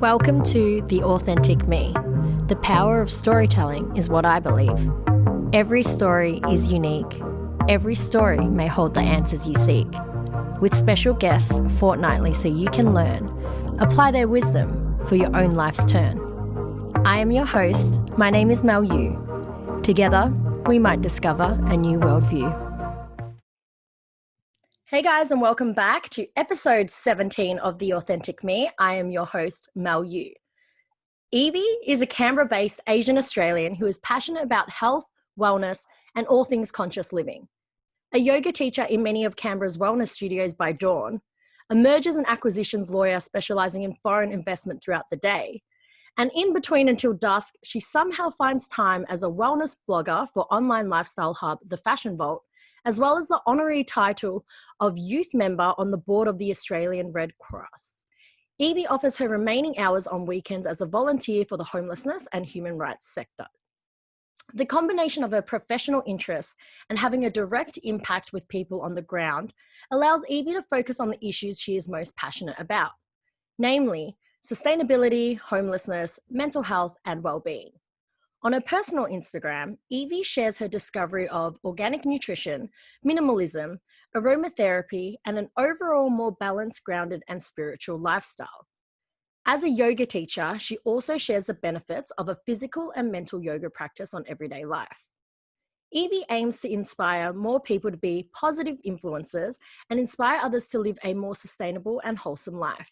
Welcome to The Authentic Me. The power of storytelling is what I believe. Every story is unique. Every story may hold the answers you seek. With special guests fortnightly so you can learn, apply their wisdom for your own life's turn. I am your host. My name is Mel Yu. Together, we might discover a new worldview. Hey guys, and welcome back to episode 17 of The Authentic Me. I am your host, Mel Yu. Evie is a Canberra-based Asian Australian who is passionate about health, wellness, and all things conscious living. A yoga teacher in many of Canberra's wellness studios by dawn, a mergers and acquisitions lawyer specialising in foreign investment throughout the day, and in between until dusk, she somehow finds time as a wellness blogger for online lifestyle hub, The Fashion Vault, as well as the honouree title of youth member on the board of the Australian Red Cross. Evie offers her remaining hours on weekends as a volunteer for the homelessness and human rights sector. The combination of her professional interests and having a direct impact with people on the ground allows Evie to focus on the issues she is most passionate about, namely sustainability, homelessness, mental health, and well-being. On her personal Instagram, Evie shares her discovery of organic nutrition, minimalism, aromatherapy, and an overall more balanced, grounded, and spiritual lifestyle. As a yoga teacher, she also shares the benefits of a physical and mental yoga practice on everyday life. Evie aims to inspire more people to be positive influencers and inspire others to live a more sustainable and wholesome life.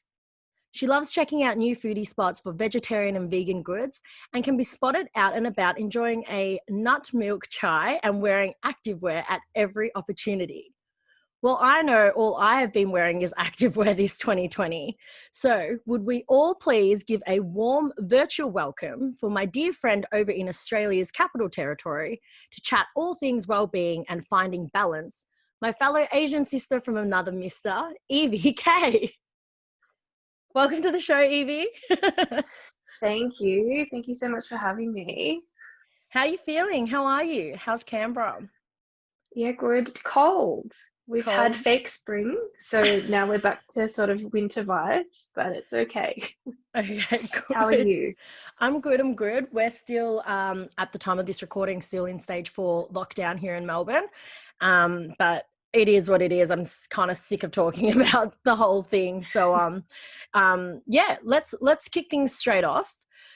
She loves checking out new foodie spots for vegetarian and vegan goods and can be spotted out and about enjoying a nut milk chai and wearing activewear at every opportunity. Well, I know all I have been wearing is activewear this 2020. So would we all please give a warm virtual welcome for my dear friend over in Australia's Capital Territory to chat all things well-being and finding balance, my fellow Asian sister from another mister, Evie K. Welcome to the show, Evie. Thank you. Thank you so much for having me. How are you feeling? How are you? How's Canberra? Yeah, good. Cold. We've had fake spring, so now we're back to sort of winter vibes, but it's okay. Okay, good. How are you? I'm good. We're still, at the time of this recording, still in stage 4 lockdown here in Melbourne. But it is what it is. I'm kind of sick of talking about the whole thing. So, yeah, let's kick things straight off.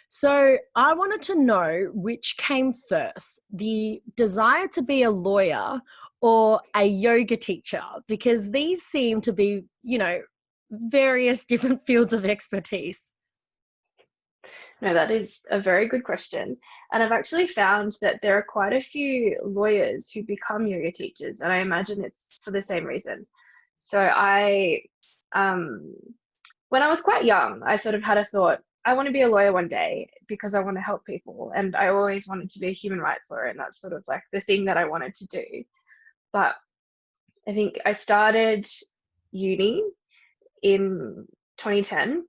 So I wanted to know which came first, the desire to be a lawyer or a yoga teacher, because these seem to be, various different fields of expertise. No, that is a very good question. And I've actually found that there are quite a few lawyers who become yoga teachers, and I imagine it's for the same reason. So when I was quite young, I sort of had a thought, I want to be a lawyer one day because I want to help people. And I always wanted to be a human rights lawyer, and that's sort of like the thing that I wanted to do. But I think I started uni in 2010.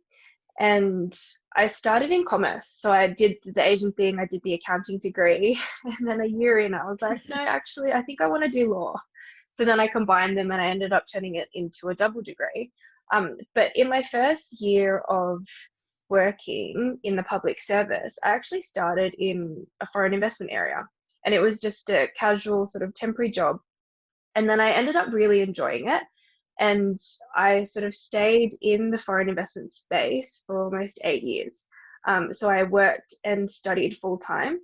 And I started in commerce. So I did the Asian thing, I did the accounting degree. And then a year in, I was like, no, actually, I think I want to do law. So then I combined them and I ended up turning it into a double degree. But in my first year of working in the public service, I actually started in a foreign investment area. And it was just a casual sort of temporary job. And then I ended up really enjoying it. And I sort of stayed in the foreign investment space for almost 8 years. So I worked and studied full-time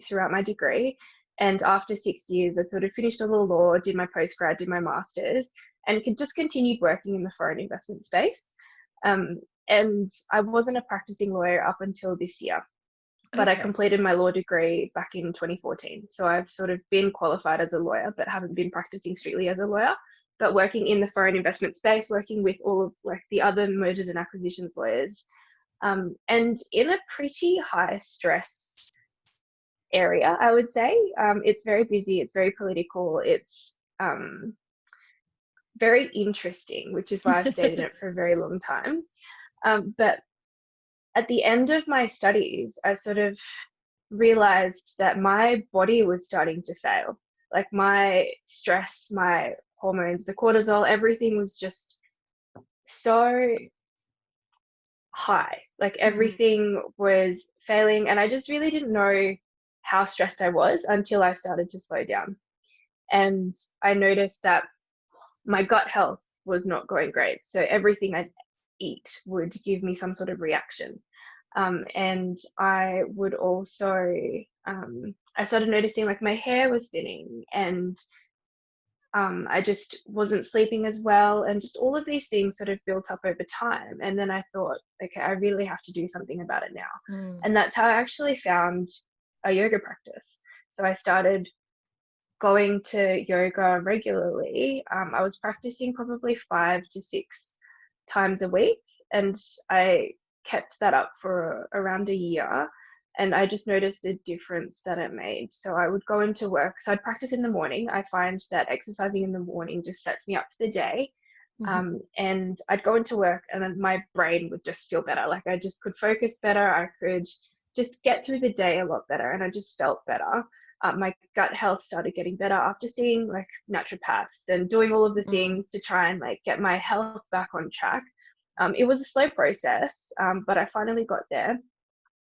throughout my degree. And after 6 years, I sort of finished a little law, did my postgrad, did my master's, and just continued working in the foreign investment space. And I wasn't a practicing lawyer up until this year. But I completed my law degree back in 2014. So I've sort of been qualified as a lawyer, but haven't been practicing strictly as a lawyer. But working in the foreign investment space, working with all of like the other mergers and acquisitions lawyers, and in a pretty high stress area, I would say. It's very busy, it's very political, it's very interesting, which is why I've stayed in it for a very long time. But at the end of my studies, I sort of realized that my body was starting to fail. Like my stress, my hormones, the cortisol, everything was just so high. Like everything was failing, and I just really didn't know how stressed I was until I started to slow down. And I noticed that my gut health was not going great. So everything I eat would give me some sort of reaction. And I would also, I started noticing like my hair was thinning, and I just wasn't sleeping as well. And just all of these things sort of built up over time. And then I thought, okay, I really have to do something about it now. And that's how I actually found a yoga practice. So I started going to yoga regularly. I was practicing probably 5 to 6 times a week, and I kept that up for around a year. And I just noticed the difference that it made. So I would go into work. So I'd practice in the morning. I find that exercising in the morning just sets me up for the day. And I'd go into work, and then my brain would just feel better. Like I just could focus better. I could just get through the day a lot better, and I just felt better. My gut health started getting better after seeing like naturopaths and doing all of the things to try and like get my health back on track. It was a slow process, but I finally got there.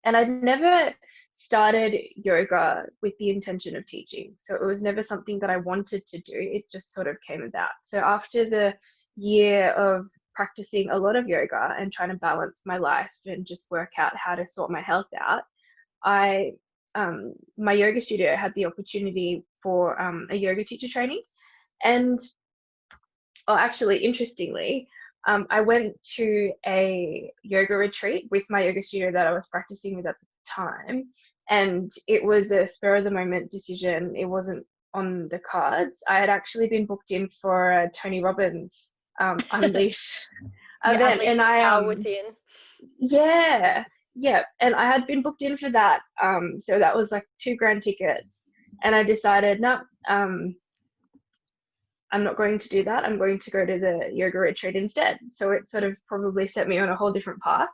And I'd never started yoga with the intention of teaching. So it was never something that I wanted to do. It just sort of came about. So after the year of practicing a lot of yoga and trying to balance my life and just work out how to sort my health out, my yoga studio had the opportunity for a yoga teacher training. And actually, interestingly, I went to a yoga retreat with my yoga studio that I was practicing with at the time, and it was a spur of the moment decision. It wasn't on the cards. I had actually been booked in for a Tony Robbins Unleash event, and I within. Yeah, and I had been booked in for that. So that was like $2,000 tickets, and I decided, no, I'm not going to do that. I'm going to go to the yoga retreat instead. So it sort of probably set me on a whole different path.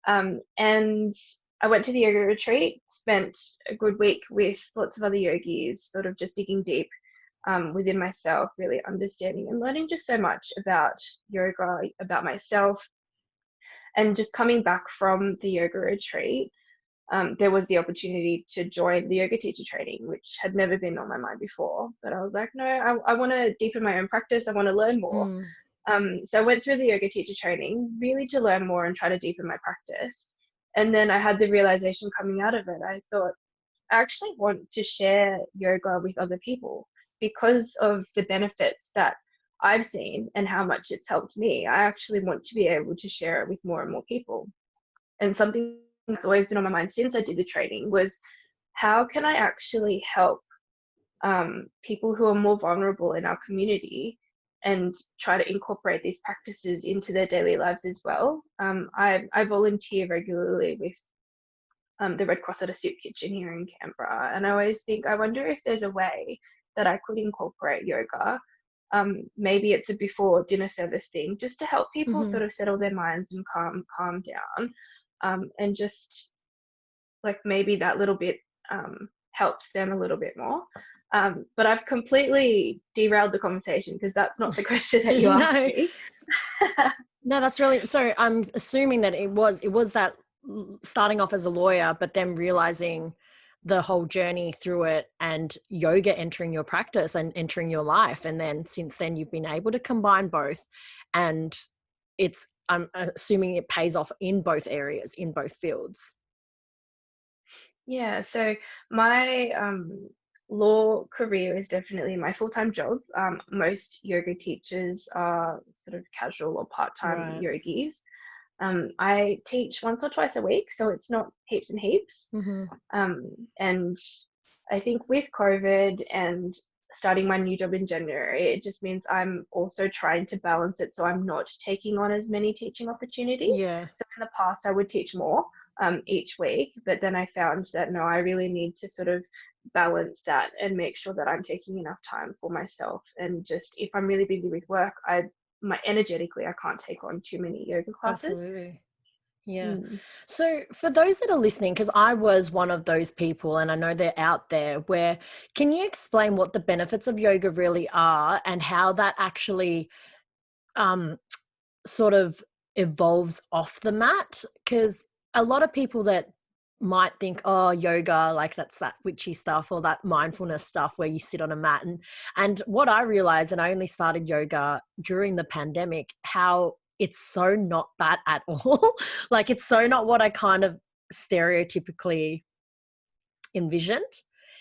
And I went to the yoga retreat, spent a good week with lots of other yogis, sort of just digging deep within myself, really understanding and learning just so much about yoga, about myself. And just coming back from the yoga retreat, there was the opportunity to join the yoga teacher training, which had never been on my mind before. But I was like, no, I want to deepen my own practice. I want to learn more. So I went through the yoga teacher training really to learn more and try to deepen my practice. And then I had the realization coming out of it. I thought, I actually want to share yoga with other people because of the benefits that I've seen and how much it's helped me. I actually want to be able to share it with more and more people. And something that's always been on my mind since I did the training was, how can I actually help people who are more vulnerable in our community and try to incorporate these practices into their daily lives as well. I volunteer regularly with the Red Cross at a soup kitchen here in Canberra, and I always think, I wonder if there's a way that I could incorporate yoga. Maybe it's a before dinner service thing, just to help people sort of settle their minds and calm down, and just like maybe that little bit helps them a little bit more. But I've completely derailed the conversation because that's not the question that you asked me. No, that's really, so I'm assuming that it was that starting off as a lawyer, but then realizing the whole journey through it and yoga entering your practice and entering your life. And then since then you've been able to combine both, and I'm assuming it pays off in both areas, in both fields. Yeah, so my law career is definitely my full-time job. Most yoga teachers are sort of casual or part-time yogis. I teach once or twice a week, so it's not heaps and heaps. And I think with COVID and starting my new job in January, it just means I'm also trying to balance it so I'm not taking on as many teaching opportunities. Yeah. So in the past, I would teach more each week, but then I found that no, I really need to sort of balance that and make sure that I'm taking enough time for myself. And just if I'm really busy with work, energetically, I can't take on too many yoga classes. Absolutely. Yeah. So for those that are listening, because I was one of those people and I know they're out there, where can you explain what the benefits of yoga really are and how that actually sort of evolves off the mat? Because a lot of people that might think, oh, yoga, like that's that witchy stuff or that mindfulness stuff where you sit on a mat. And what I realized, and I only started yoga during the pandemic, how it's so not that at all. Like it's so not what I kind of stereotypically envisioned.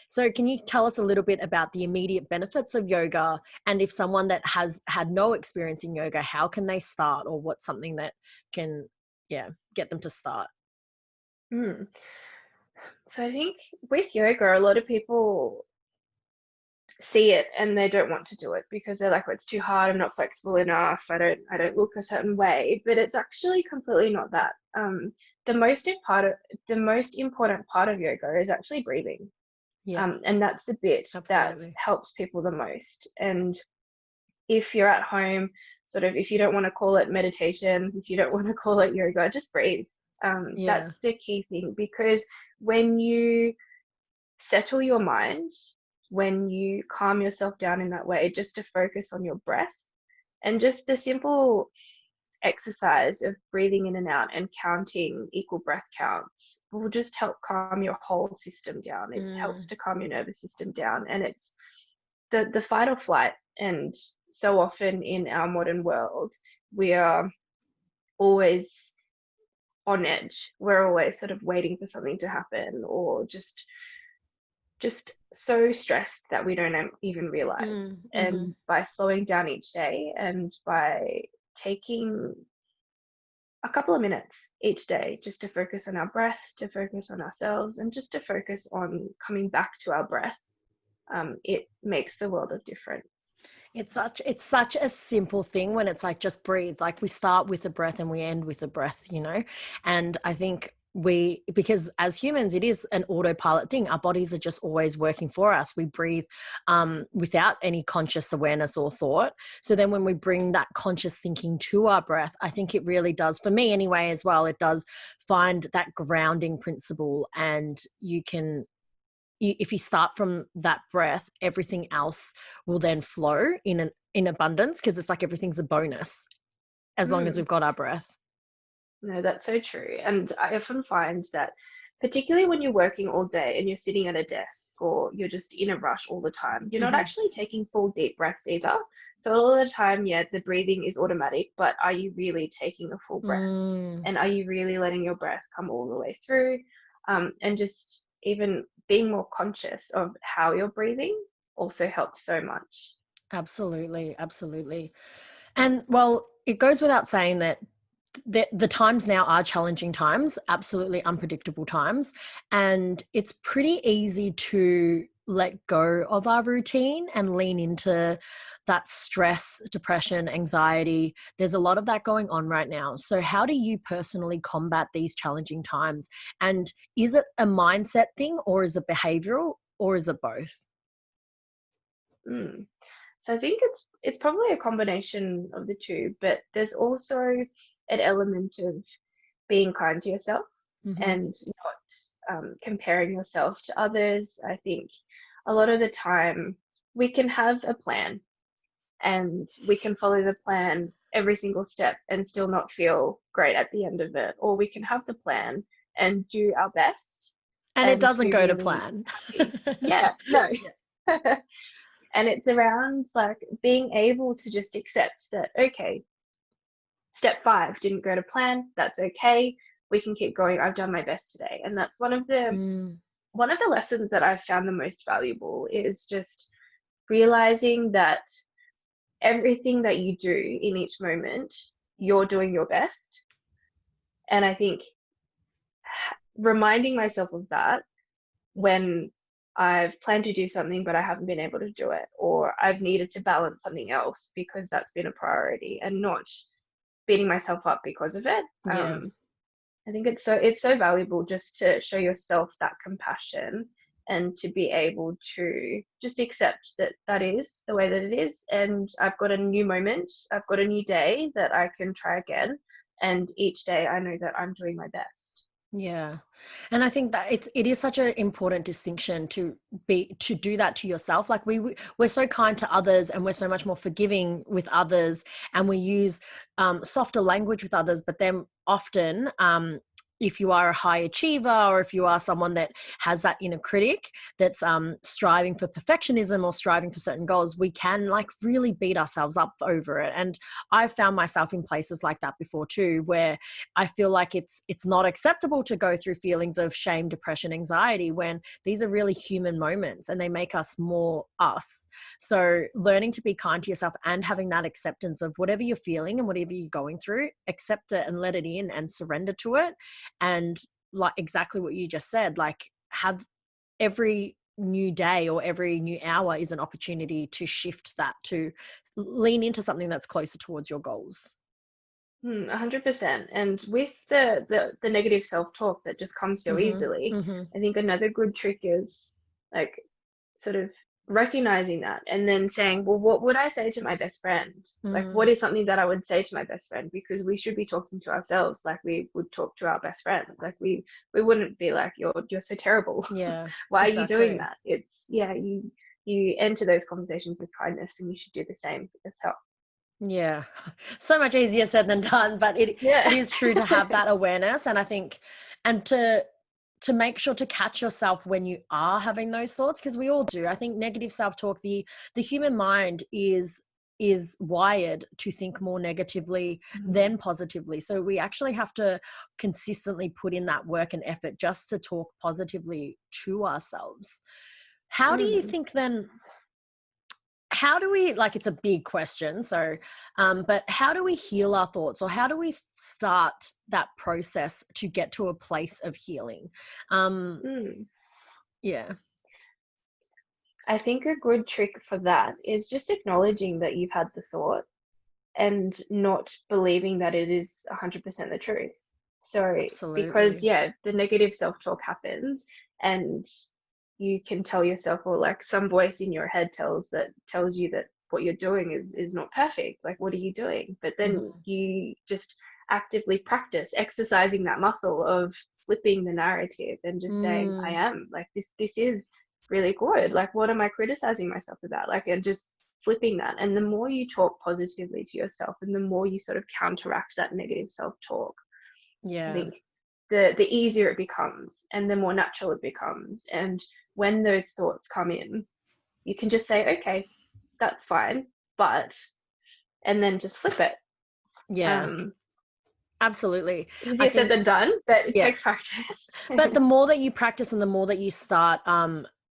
So can you tell us a little bit about the immediate benefits of yoga, and if someone that has had no experience in yoga, how can they start, or what's something that can get them to start? Mm. So I think with yoga, a lot of people see it and they don't want to do it because they're like, oh, it's too hard, I'm not flexible enough, I don't look a certain way. But it's actually completely not that. The most important part of yoga is actually breathing. Yeah, And that's the bit that absolutely. helps people the most. And if you're at home, sort of, if you don't want to call it meditation, if you don't want to call it yoga, just breathe. Yeah. That's the key thing, because when you settle your mind, when you calm yourself down in that way, just to focus on your breath, and just the simple exercise of breathing in and out and counting equal breath counts will just help calm your whole system down. It helps to calm your nervous system down, and it's the fight or flight. And so often in our modern world, we are always on edge. We're always sort of waiting for something to happen, or just so stressed that we don't even realize. Mm-hmm. And by slowing down each day, and by taking a couple of minutes each day just to focus on our breath, to focus on ourselves, and just to focus on coming back to our breath, it makes the world of difference. It's such a simple thing when it's like, just breathe. Like we start with a breath and we end with a breath, you know? And I think because as humans, it is an autopilot thing. Our bodies are just always working for us. We breathe without any conscious awareness or thought. So then when we bring that conscious thinking to our breath, I think it really does, for me anyway, as well, it does find that grounding principle. And if you start from that breath, everything else will then flow in abundance, because it's like everything's a bonus as long as Mm, we've got our breath. no, that's so true. And I often find that, particularly when you're working all day and you're sitting at a desk, or you're just in a rush all the time, you're not Mm-hmm. actually taking full deep breaths either. So all of the time, yeah, the breathing is automatic, but are you really taking a full breath? Mm, And are you really letting your breath come all the way through? And just even being more conscious of how you're breathing also helps so much. absolutely, absolutely. And well, it goes without saying that the times now are challenging times, absolutely unpredictable times. And it's pretty easy to let go of our routine and lean into that stress, depression, anxiety. There's a lot of that going on right now. So, how do you personally combat these challenging times? And is it a mindset thing, or is it behavioral, or is it both? Mm. So I think it's probably a combination of the two, but there's also an element of being kind to yourself, Mm-hmm. and not comparing yourself to others. I think a lot of the time we can have a plan and we can follow the plan every single step and still not feel great at the end of it. Or we can have the plan and do our best And it and doesn't be go to really plan. happy. Yeah, no. Yeah. And it's around like being able to just accept that, okay, step 5 didn't go to plan. That's okay. We can keep going. I've done my best today. And that's Mm, one of the lessons that I've found the most valuable, is just realizing that everything that you do in each moment, you're doing your best. And I think reminding myself of that when I've planned to do something but I haven't been able to do it, or I've needed to balance something else because that's been a priority, and not beating myself up because of it. yeah. I think it's so valuable just to show yourself that compassion, and to be able to just accept that that is the way that it is, and I've got a new moment, I've got a new day that I can try again, and each day I know that I'm doing my best. Yeah. And I think that it is such an important distinction to do that to yourself. Like we're so kind to others, and we're so much more forgiving with others, and we use softer language with others, but then often if you are a high achiever, or if you are someone that has that inner critic that's striving for perfectionism or striving for certain goals, we can like really beat ourselves up over it. And I've found myself in places like that before too, where I feel like it's not acceptable to go through feelings of shame, depression, anxiety, when these are really human moments and they make us more us. So learning to be kind to yourself and having that acceptance of whatever you're feeling and whatever you're going through, accept it and let it in and surrender to it. And like exactly what you just said, like have every new day or every new hour is an opportunity to shift that, to lean into something that's closer towards your goals. 100%. And with the negative self-talk that just comes so Mm-hmm. easily, Mm-hmm. I think another good trick is like sort of recognizing that and then saying, well, what would I say to my best friend? Like, what is something that I would say to my best friend? Because we should be talking to ourselves like we would talk to our best friends. Like we wouldn't be like, you're so terrible. Yeah, Why are you doing exactly. that? It's yeah, you enter those conversations with kindness, and you should do the same for yourself. Yeah. So much easier said than done, but it Yeah. is true to have that awareness. And I think, and to make sure to catch yourself when you are having those thoughts, because we all do. I think negative self-talk, the human mind is wired to think more negatively Mhm. than positively. So we actually have to consistently put in that work and effort just to talk positively to ourselves. How do you Mm. think then, how do we, like, it's a big question, so but how do we heal our thoughts, or how do we start that process to get to a place of healing? um Mm. yeah. I think a good trick for that is just acknowledging that you've had the thought and not believing that it is 100% the truth. So, because, Absolutely. yeah, the negative self talk happens, and you can tell yourself, or like some voice in your head tells you that what you're doing is not perfect. Like, what are you doing? But then Hmm. you just actively practice exercising that muscle of flipping the narrative and just saying, I Mm, am like this is really good. Like, what am I criticizing myself about? Like, and just flipping that. And the more you talk positively to yourself, and the more you sort of counteract that negative self-talk, I yeah. think the easier it becomes and the more natural it becomes. And when those thoughts come in, you can just say, okay, that's fine, but, and then just flip it. Yeah, um absolutely. I Easier said think, than done, but it yeah. takes practice. But the more that you practice and the more that you start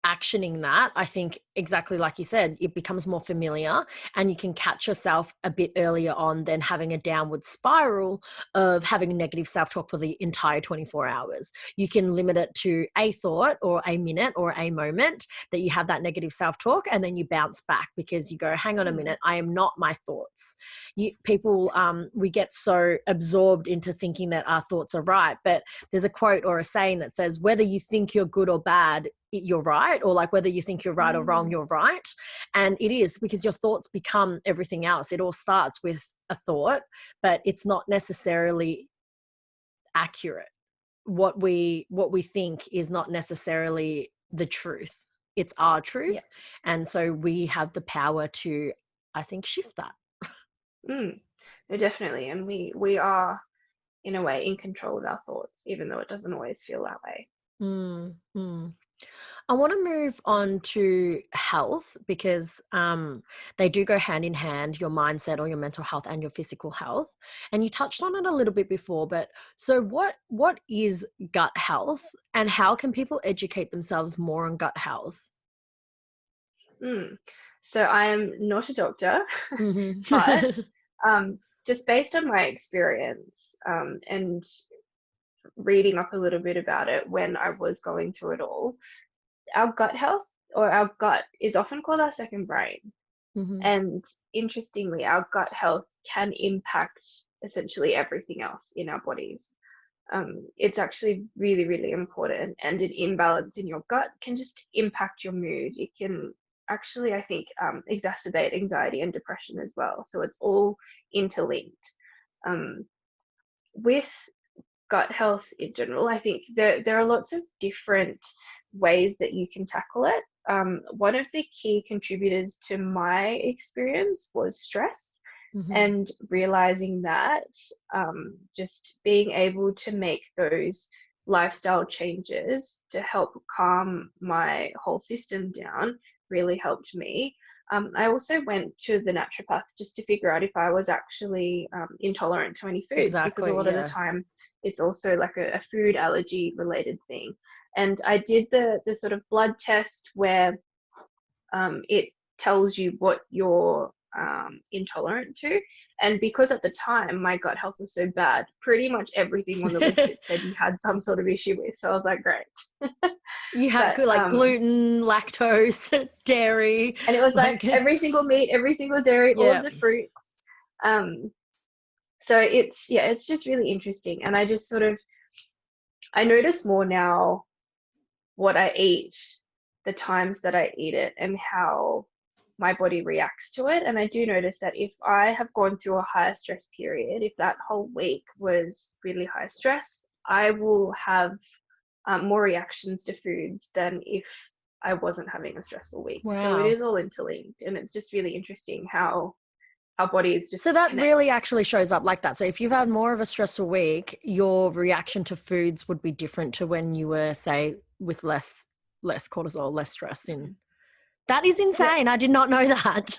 actioning that, I think exactly like you said, it becomes more familiar, and you can catch yourself a bit earlier on than having a downward spiral of having negative self-talk for the entire 24 hours. You can limit it to a thought or a minute or a moment that you have that negative self-talk, and then you bounce back because you go, hang on a Mm, minute, I am not my thoughts. People, we get so absorbed into thinking that our thoughts are right, but there's a quote or a saying that says, whether you think you're good or bad, you're right, or like whether you think you're right or wrong, mm, you're right. And it is, because your thoughts become everything else. It all starts with a thought, but it's not necessarily accurate. What we think is not necessarily the truth. It's our yeah. truth. And so we have the power to, I think, shift that. Mm, no, definitely. And we are in a way in control of our thoughts, even though it doesn't always feel that way. Mm, mm. I want to move on to health, because they do go hand in hand, your mindset or your mental health and your physical health. And you touched on it a little bit before, but so what is gut health, and how can people educate themselves more on gut health? Mm. So I am not a doctor, Hmm. but just based on my experience, and reading up a little bit about it when I was going through it all, our gut health, or our gut, is often called our second brain. Hmm. And interestingly, our gut health can impact essentially everything else in our bodies. It's actually really, really important. And an imbalance in your gut can just impact your mood. It can actually, I think, exacerbate anxiety and depression as well. So it's all interlinked. Um, with gut health in general, I think there are lots of different ways that you can tackle it. One of the key contributors to my experience was stress, and realizing that just being able to make those lifestyle changes to help calm my whole system down really helped me. I also went to the naturopath just to figure out if I was actually intolerant to any foods, because a Exactly, lot of the yeah. time it's also like a food allergy related thing. And I did the sort of blood test where it tells you what you're intolerant to. And because at the time my gut health was so bad, pretty much everything on the list it said you had some sort of issue with. So I was like, great. You had But good, like gluten, lactose, dairy. and it was like Like, every single meat, every single dairy, all of yeah. the fruits. So it's just really interesting. And I just sort of, I notice more now what I eat, the times that I eat it, and how my body reacts to it. And I do notice that if I have gone through a higher stress period, if that whole week was really high stress, I will have more reactions to foods than if I wasn't having a stressful week. So it Wow. is all interlinked, and it's just really interesting how our bodies So just that connect. really actually shows up like that. So if you've had more of a stressful week, your reaction to foods would be different to when you were, say, with less cortisol, less stress in. That is Yep. insane. I did not know that.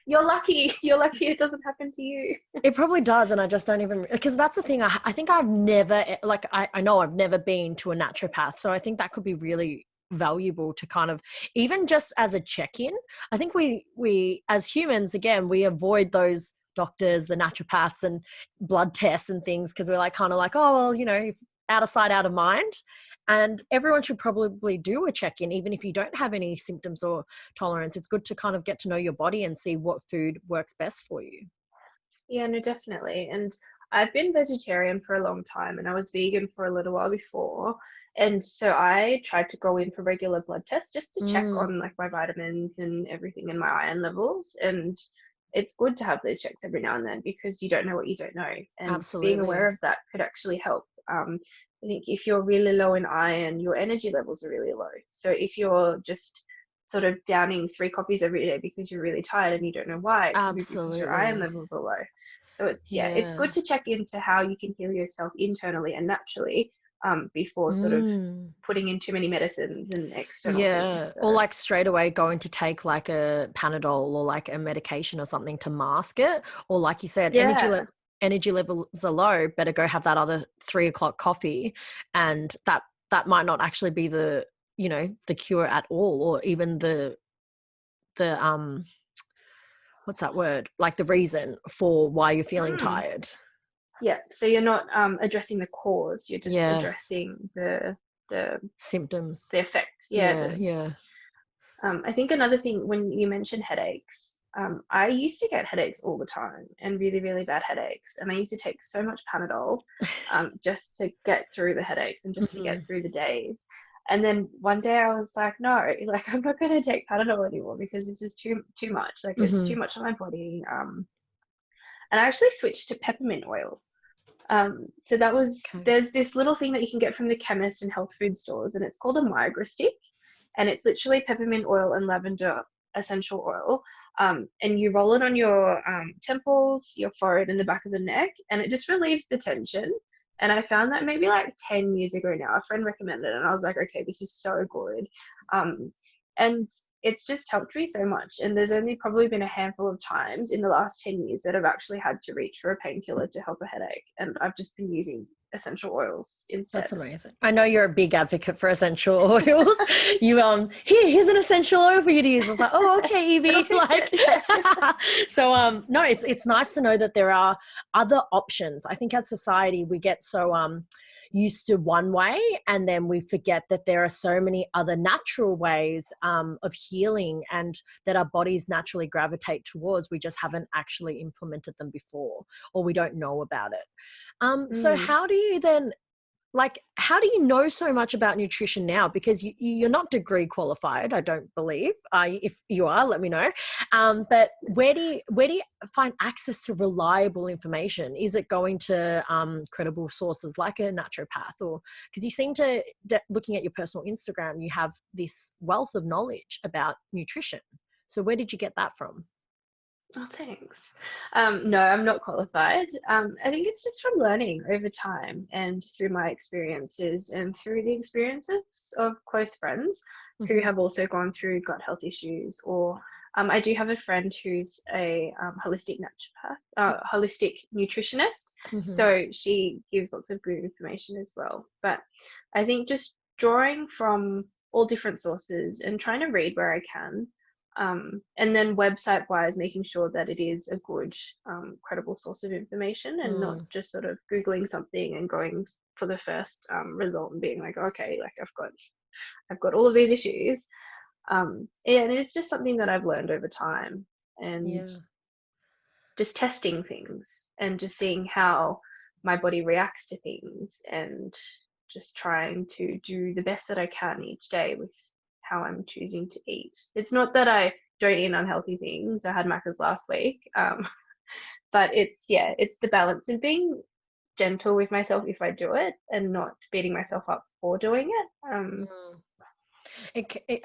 You're lucky. You're lucky it doesn't happen to you. It probably does, and I just don't even, because that's the thing. I think I've never, like, I know I've never been to a naturopath, so I think that could be really valuable to kind of, even just as a check-in. I think we as humans, again, we avoid those doctors, the naturopaths, and blood tests and things, because we're like kind of like, oh well, out of sight, out of mind. And everyone should probably do a check-in, even if you don't have any symptoms or tolerance. It's good to kind of get to know your body and see what food works best for you. Yeah, no, definitely. And I've been vegetarian for a long time, and I was vegan for a little while before. And so I tried to go in for regular blood tests just to check Mm. on like my vitamins and everything and my iron levels. And it's good to have those checks every now and then, because you don't know what you don't know. And being aware Absolutely. of that could actually help. I think if you're really low in iron, your energy levels are really low. So if you're just sort of downing 3 coffees every day because you're really tired and you don't know why, it could be because your iron Absolutely. levels are low. So it's Yeah. good to check into how you can heal yourself internally and naturally, before sort of Mm. putting in too many medicines and external Yeah. things. Or So like straight away going to take like a Panadol or like a medication or something to mask it. Or like you said, yeah, energy levels are low, better go have that other 3 o'clock coffee. And that might not actually be the cure at all, or even the what's that word? Like the reason for why you're feeling mm, tired. yeah. So you're not addressing the cause; you're just Yes. addressing the Symptoms. the effect. Yeah, Yeah, yeah. I think another thing when you mention headaches, I used to get headaches all the time, and really, really bad headaches. And I used to take so much Panadol, just to get through the headaches and just to get Mhm. through the days. And then one day I was like, no, like I'm not going to take Panadol anymore, because this is too much. Like it's too Mhm. much on my body. And I actually switched to peppermint oil. So Okay. there's this little thing that you can get from the chemist and health food stores, and it's called a Migra stick, and it's literally peppermint oil and lavender essential oil. And you roll it on your temples, your forehead, and the back of the neck, and it just relieves the tension. And I found that maybe like 10 years ago now, a friend recommended it, and I was like, okay, this is so good. And it's just helped me so much. And there's only probably been a handful of times in the last 10 years that I've actually had to reach for a painkiller to help a headache. And I've just been using essential oils That's instead. amazing. I know you're a big advocate for essential oils. You here's an essential oil for you to use. I was like, oh, okay, It'll Evie. fix Like, it. so no, it's nice to know that there are other options. I think as society we get so used to one way, and then we forget that there are so many other natural ways of healing, and that our bodies naturally gravitate towards. We just haven't actually implemented them before, or we don't know about it. So Mm. how do you then like, how do you know so much about nutrition now? Because you're not degree qualified, I don't believe. If you are, let me know. But where do you find access to reliable information? Is it going to credible sources like a naturopath, or because you seem to, looking at your personal Instagram, you have this wealth of knowledge about nutrition. So where did you get that from? Oh, thanks. No, I'm not qualified. I think it's just from learning over time and through my experiences and through the experiences of close friends who have also gone through gut health issues. Or I do have a friend who's a holistic naturopath, holistic nutritionist. So she gives lots of good information as well. But I think just drawing from all different sources and trying to read where I can. And then website wise, making sure that it is a good, credible source of information and not just sort of Googling something and going for the first result and being like, okay, like I've got all of these issues. And it's just something that I've learned over time and just testing things and just seeing how my body reacts to things and just trying to do the best that I can each day with how I'm choosing to eat. It's not that I don't eat unhealthy things. I had Macca's last week. But it's the balance and being gentle with myself if I do it and not beating myself up for doing it.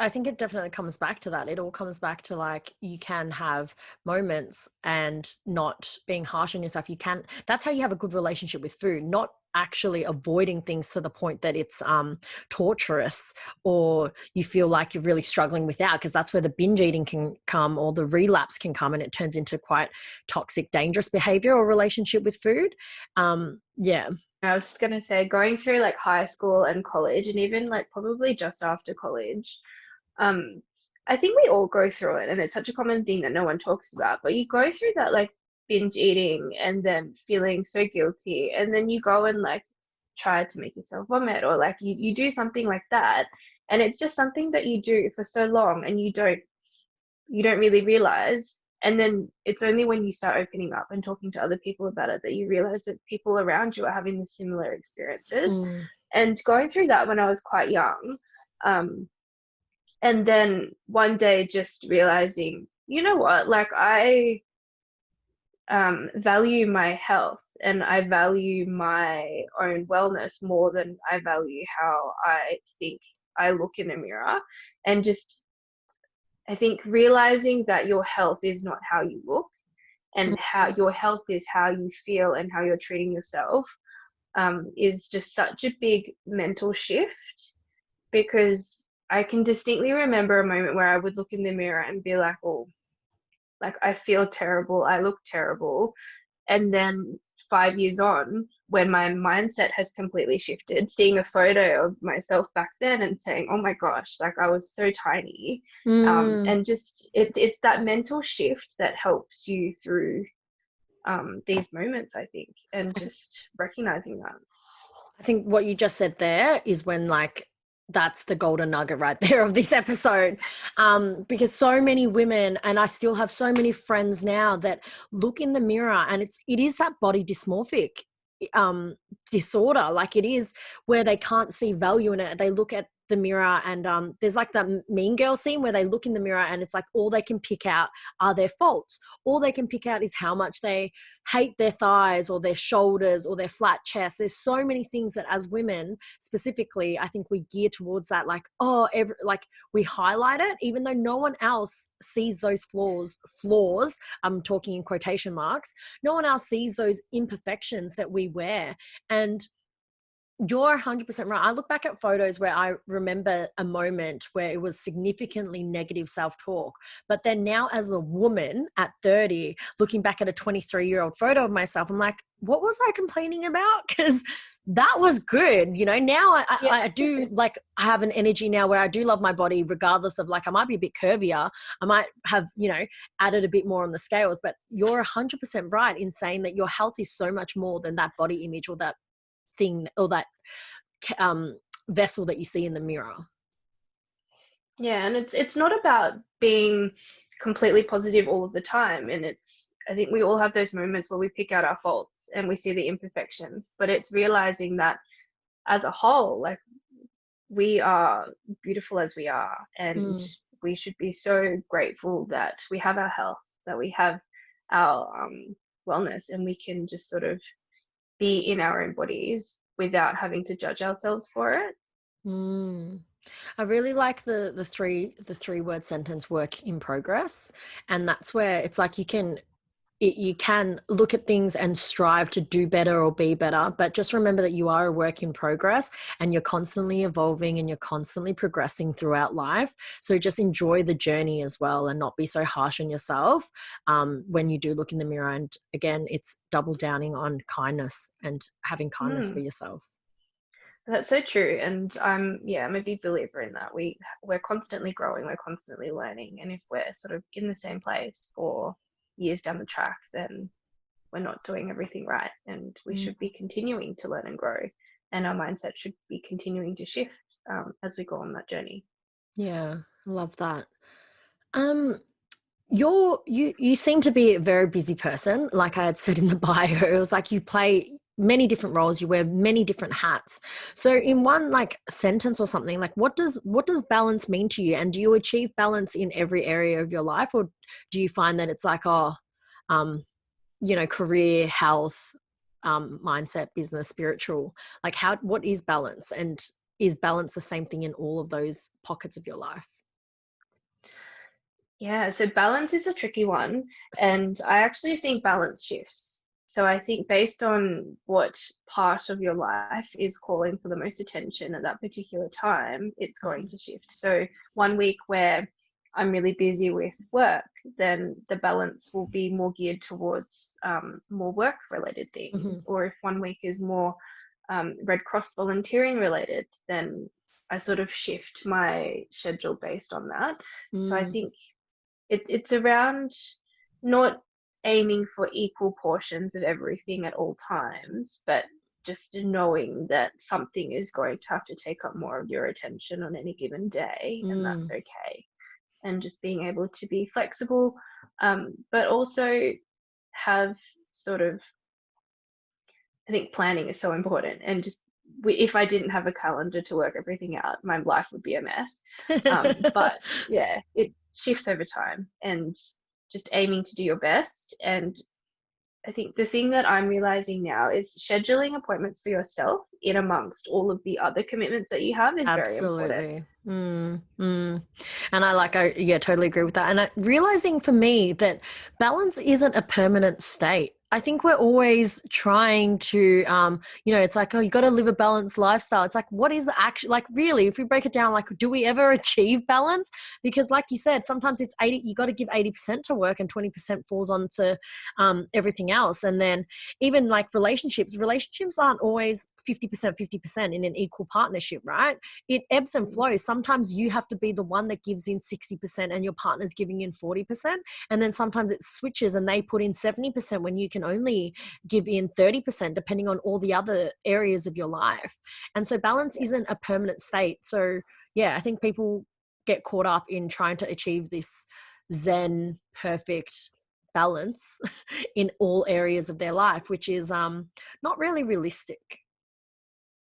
I think it definitely comes back to that. It all comes back to, like, you can have moments and not being harsh on yourself. That's how you have a good relationship with food, not actually avoiding things to the point that it's torturous or you feel like you're really struggling without, because that's where the binge eating can come or the relapse can come, and it turns into quite toxic, dangerous behavior or relationship with food. I was going to say, going through like high school and college, and even like probably just after college, I think we all go through it, and it's such a common thing that no one talks about. But you go through that like binge eating and then feeling so guilty, and then you go and like try to make yourself vomit, or like you do something like that, and it's just something that you do for so long, and you don't really realize. And then it's only when you start opening up and talking to other people about it that you realize that people around you are having the similar experiences. And going through that when I was quite young, and then one day just realizing, you know what, like I value my health and I value my own wellness more than I value how I think I look in the mirror. And just, I think realizing that your health is not how you look, and how your health is how you feel and how you're treating yourself, is just such a big mental shift. Because I can distinctly remember a moment where I would look in the mirror and be like, oh, like I feel terrible, I look terrible. And then 5 years on, when my mindset has completely shifted, seeing a photo of myself back then and saying, oh my gosh, like I was so tiny. And just it's that mental shift that helps you through these moments, I think, and just recognizing that. I think what you just said there is when, like, that's the golden nugget right there of this episode. Because so many women, and I still have so many friends now that look in the mirror and it is that body dysmorphic disorder. Like, it is where they can't see value in it. They look at the mirror and there's like that Mean Girl scene where they look in the mirror and it's like all they can pick out are their faults. All they can pick out is how much they hate their thighs or their shoulders or their flat chest. There's so many things that as women specifically, I think we gear towards that, like, like we highlight it even though no one else sees those flaws, I'm talking in quotation marks, no one else sees those imperfections that we wear. And you're 100% right. I look back at photos where I remember a moment where it was significantly negative self-talk. But then now as a woman at 30, looking back at a 23-year-old photo of myself, I'm like, what was I complaining about? Because that was good. You know, now I do, like, I have an energy now where I do love my body regardless of, like, I might be a bit curvier. I might have, you know, added a bit more on the scales. But you're 100% right in saying that your health is so much more than that body image or that thing or that vessel that you see in the mirror. Yeah, and it's not about being completely positive all of the time. And I think we all have those moments where we pick out our faults and we see the imperfections, but it's realizing that as a whole, like, we are beautiful as we are, and Mm. we should be so grateful that we have our health, that we have our wellness, and we can just sort of be in our own bodies without having to judge ourselves for it. Mm. I really like the three word sentence, work in progress. And that's where it's like you can look at things and strive to do better or be better, but just remember that you are a work in progress and you're constantly evolving and you're constantly progressing throughout life. So just enjoy the journey as well and not be so harsh on yourself when you do look in the mirror. And again, it's double downing on kindness and having kindness for Mm, yourself. that's so true. And I'm a big believer in that. We're constantly growing, we're constantly learning. And if we're sort of in the same place for years down the track, then we're not doing everything right. And we Mm. should be continuing to learn and grow. And our mindset should be continuing to shift as we go on that journey. Yeah, I love that. Um, you seem to be a very busy person. Like I had said in the bio, it was like you play many different roles, you wear many different hats. So in one like sentence or something, like what does balance mean to you? And do you achieve balance in every area of your life, or do you find that it's like um, career, health, mindset, business, spiritual? Like what is balance, and is balance the same thing in all of those pockets of your life? Yeah, so balance is a tricky one, and I actually think balance shifts. So I think based on what part of your life is calling for the most attention at that particular time, it's going Mhm. to shift. So one week where I'm really busy with work, then the balance will be more geared towards more work-related Mhm. things. Or if one week is more Red Cross volunteering related, then I sort of shift my schedule based on that. So I Mm. think it's around not aiming for equal portions of everything at all times, but just knowing that something is going to have to take up more of your attention on any given day, and that's Mm. okay. And just being able to be flexible, but also have sort of, I think planning is so important. And just if I didn't have a calendar to work everything out, my life would be a mess. But yeah, it shifts over time, and just aiming to do your best. And I think the thing that I'm realizing now is scheduling appointments for yourself in amongst all of the other commitments that you have is very important. Absolutely. Mm, mm. And yeah, totally agree with that. And realizing for me that balance isn't a permanent state. I think we're always trying to, it's like, oh, you got to live a balanced lifestyle. It's like, what is actually, like, really, if we break it down, like, do we ever achieve balance? Because, like you said, sometimes it's 80, you got to give 80% to work and 20% falls on to everything else. And then even like relationships aren't always 50%, 50% in an equal partnership, right? It ebbs and Mm, flows. Sometimes you have to be the one that gives in 60% and your partner's giving in 40%. And then sometimes it switches and they put in 70% when you can only give in 30%, depending on all the other areas of your life. And so balance yeah. isn't a permanent state. So, yeah, I think people get caught up in trying to achieve this Zen perfect balance in all areas of their life, which is not really realistic.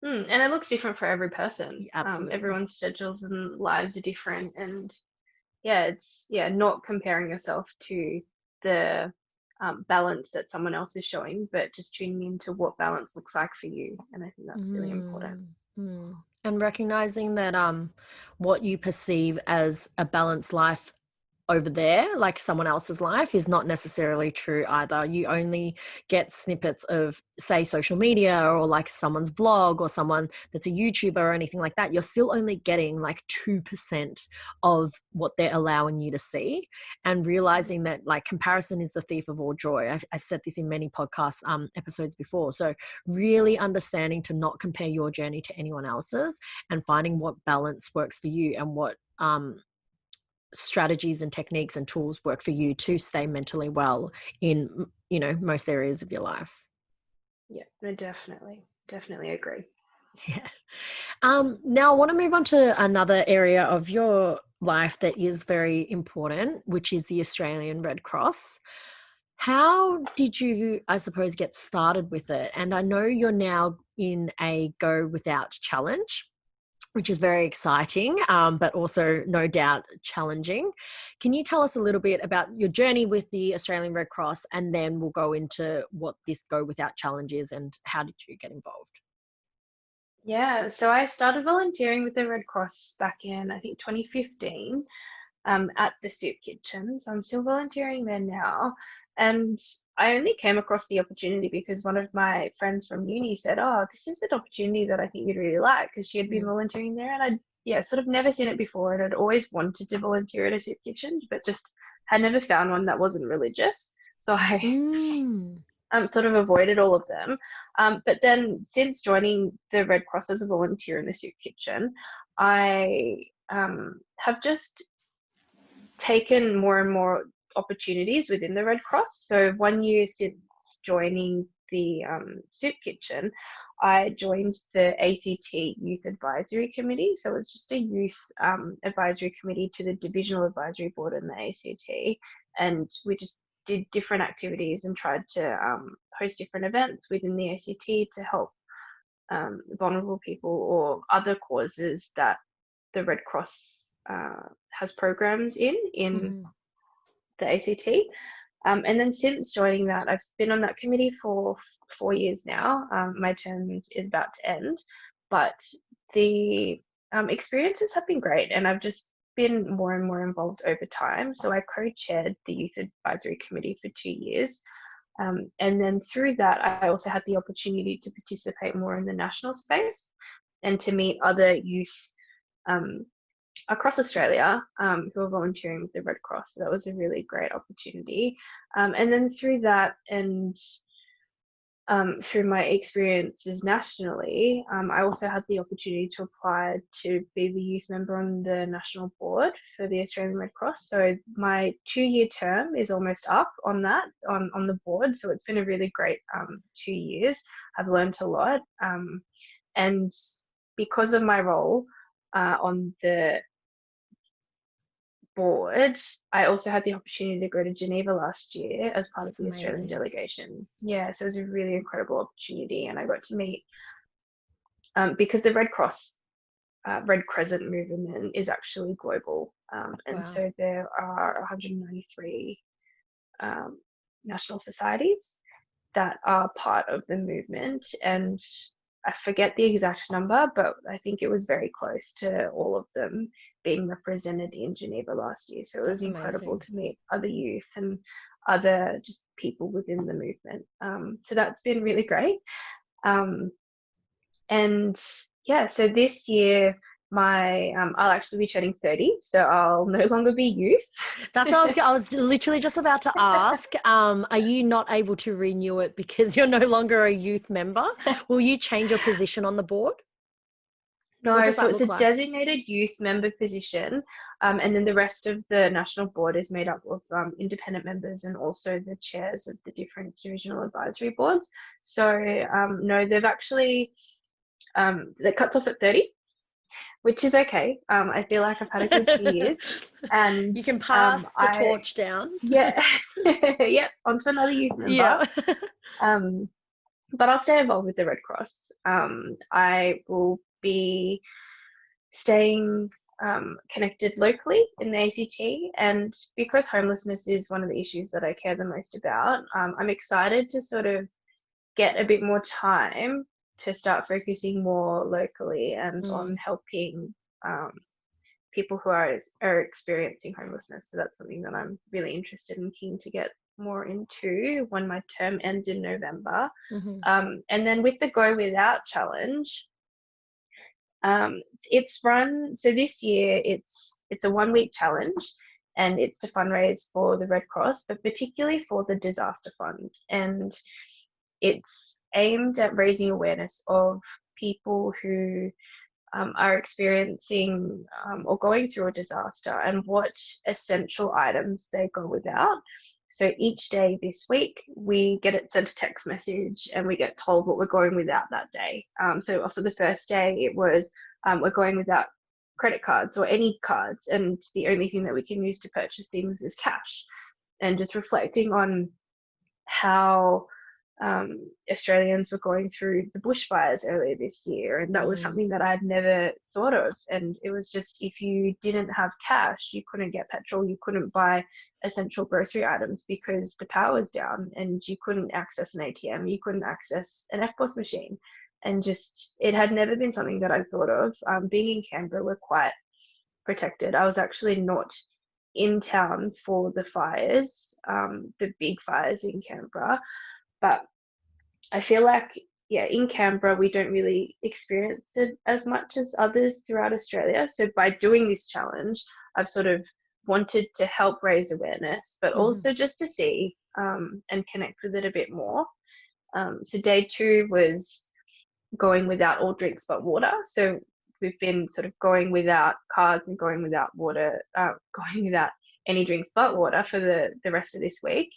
And it looks different for every person. Absolutely. Everyone's schedules and lives are different, and yeah, it's not comparing yourself to the balance that someone else is showing, but just tuning into what balance looks like for you. And I think that's really important. Mm, mm. And recognizing that what you perceive as a balanced life over there, like someone else's life, is not necessarily true either. You only get snippets of, say, social media or like someone's vlog or someone that's a YouTuber or anything like that. You're still only getting like 2% of what they're allowing you to see. And realizing that like comparison is the thief of all joy. I've said this in many podcast episodes before. So really understanding to not compare your journey to anyone else's and finding what balance works for you and what strategies and techniques and tools work for you to stay mentally well in most areas of your life. Yeah, no, definitely agree. Yeah. Now I want to move on to another area of your life that is very important, which is the Australian Red Cross. How did you, I suppose, get started with it? And I know you're now in a Go Without challenge, which is very exciting, but also no doubt challenging. Can you tell us a little bit about your journey with the Australian Red Cross, and then we'll go into what this Go Without challenge is and how did you get involved? Yeah, so I started volunteering with the Red Cross back in, I think, 2015, at the soup kitchen. So I'm still volunteering there now. And I only came across the opportunity because one of my friends from uni said, "Oh, this is an opportunity that I think you'd really like," because she had been volunteering there. And I'd sort of never seen it before. And I'd always wanted to volunteer at a soup kitchen, but just had never found one that wasn't religious. So I sort of avoided all of them. But then since joining the Red Cross as a volunteer in the soup kitchen, I have just taken more and more opportunities within the Red Cross. So 1 year since joining the soup kitchen, I joined the ACT Youth Advisory Committee. So it's just a youth advisory committee to the Divisional Advisory Board in the ACT. And we just did different activities and tried to host different events within the ACT to help vulnerable people or other causes that the Red Cross has programs in the ACT. And then since joining that, I've been on that committee for 4 years now. My term is about to end, but the experiences have been great, and I've just been more and more involved over time. So I co-chaired the Youth Advisory Committee for 2 years. And then through that, I also had the opportunity to participate more in the national space and to meet other youth across Australia who are volunteering with the Red Cross. So that was a really great opportunity. And then through that and through my experiences nationally, I also had the opportunity to apply to be the youth member on the national board for the Australian Red Cross. So my 2-year term is almost up on that, on the board. So it's been a really great 2 years. I've learned a lot. And because of my role on the board, I also had the opportunity to go to Geneva last year as part of the Australian delegation. Yeah, so it was a really incredible opportunity, and I got to meet because the Red Cross, Red Crescent movement is actually global, and so there are 193 national societies that are part of the movement, and I forget the exact number, but I think it was very close to all of them being represented in Geneva last year. So it was incredible to meet other youth and other just people within the movement. So that's been really great. And yeah, so this year I'll actually be turning 30, so I'll no longer be youth. That's what I was literally just about to ask. Are you not able to renew it because you're no longer a youth member? Will you change your position on the board? No, so it's a designated youth member position, and then the rest of the national board is made up of independent members and also the chairs of the different divisional advisory boards. So no, they've actually that cuts off at 30. Which is okay. I feel like I've had a good 2 years, and you can pass the torch down. Yeah, yeah, on to another youth member. Yeah. But I'll stay involved with the Red Cross. I will be staying connected locally in the ACT, and because homelessness is one of the issues that I care the most about, I'm excited to sort of get a bit more time to start focusing more locally and on helping people who are experiencing homelessness. So that's something that I'm really interested and keen to get more into when my term ends in November. And then with the Go Without challenge, it's run, so this year it's a 1-week challenge, and it's to fundraise for the Red Cross, but particularly for the disaster fund. And it's aimed at raising awareness of people who are experiencing or going through a disaster and what essential items they go without. So each day this week, we get it sent a text message and we get told what we're going without that day. So for the first day, it was we're going without credit cards or any cards, and the only thing that we can use to purchase things is cash. And just reflecting on how Australians were going through the bushfires earlier this year, and that was something that I had never thought of. And it was just, if you didn't have cash, you couldn't get petrol, you couldn't buy essential grocery items because the power was down, and you couldn't access an ATM, you couldn't access an EFTPOS machine. And just, it had never been something that I thought of. Being in Canberra, we're quite protected. I was actually not in town for the fires, the big fires in Canberra, but I feel like, yeah, in Canberra, we don't really experience it as much as others throughout Australia. So by doing this challenge, I've sort of wanted to help raise awareness, but also just to see and connect with it a bit more. So day 2 was going without all drinks but water. So we've been sort of going without cards and going without water, going without any drinks but water for the rest of this week.